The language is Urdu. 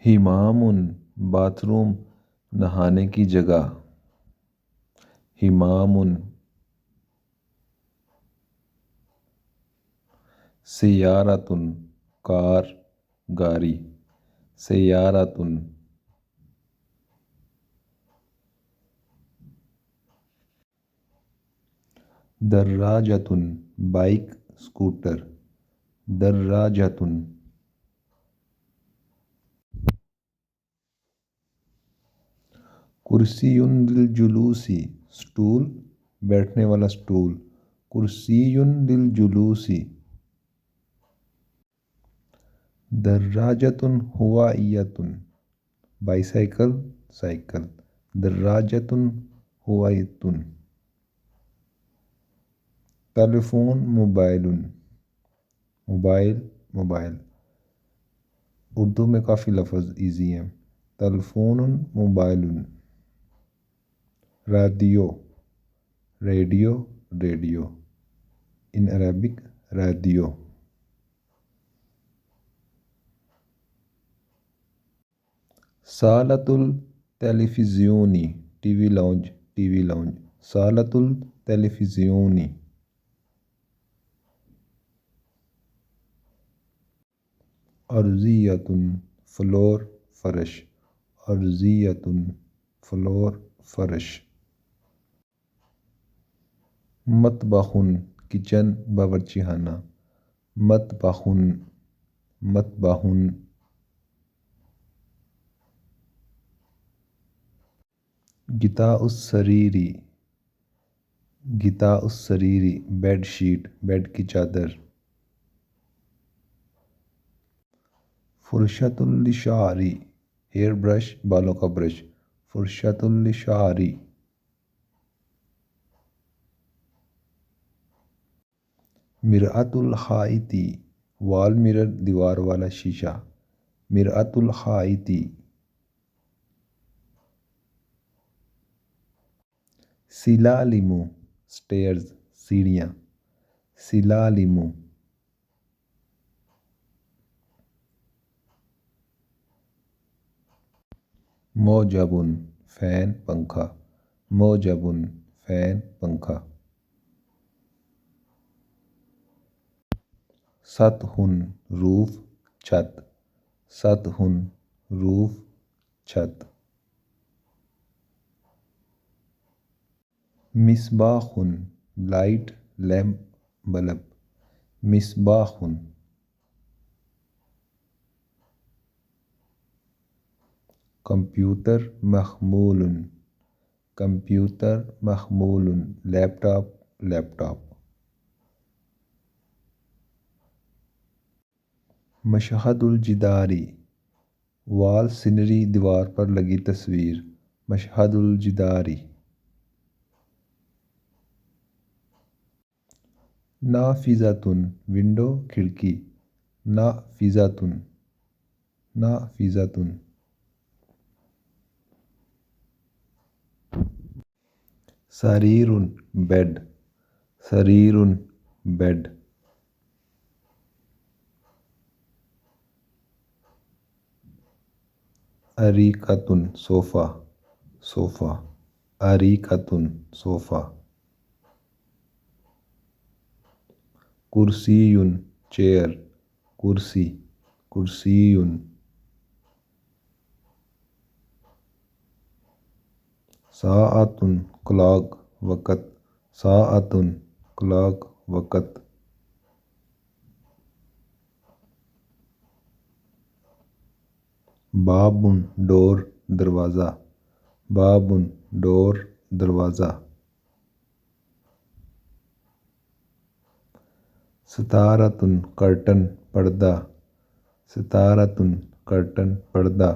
حمام باتھ روم نہانے کی جگہ. حمام. سیارۃ کار گاڑی. سیارۃ. دراجۃ بائک اسکوٹر. دراجۃ. کرسی للجلوس اسٹول بیٹھنے والا اسٹول. کرسی للجلوس. دراجۃ ہوائیۃ بائیسیکل سائیکل. دراجۃ ہوائیۃ. Telephone mobile. Mobile mobile. Urdu میں کافی لفظ ایزی ہیں. Telephone mobile. رادیو. Radio radio. ان عربک رادیو. صالۃ التلویزیون T V lounge. T V lounge. صالۃ التلویزیون. ارضیۃ فلور فرش. ارضیۃ فلور فرش. مطبخ کچن باورچی خانہ. مطبخ. مطبخ. غطاء السریر. غطاء السریر بیڈ شیٹ بیڈ کی چادر. فرشۃ للشعر ہیئر برش بالوں کا برش. فرشۃ للشعر. مرآۃ الحائط وال مرر دیوار والا شیشہ. مرآۃ الحائط. سلالم اسٹیئرز سیڑھیاں. سلالم. موجب فین پنکھا. موجب فین پنکھا. سطح روف چھت. سطح روف چھت. مصباح لائٹ لیمپ بلب. مصباح. کمپیوٹر محمول. کمپیوٹر محمول لیپ ٹاپ. Laptop. مشہد الجدار وال سینری دیوار پر لگی تصویر. مشہد الجدار. نافذۃ ونڈو کھڑکی. نافذۃ. نافذۃ. سریر بیڈ. سریر بیڈ. اریکۃ صوفہ. صوفہ. اریکۃ صوفہ. کرسی چیئر. کرسی. کرسی. ساعۃ کلاک وقت. ساعۃ کلاک وقت. باب ڈور دروازہ. باب ڈور دروازہ. ستارۃ کرٹن پردہ. ستارۃ کرٹن پردہ.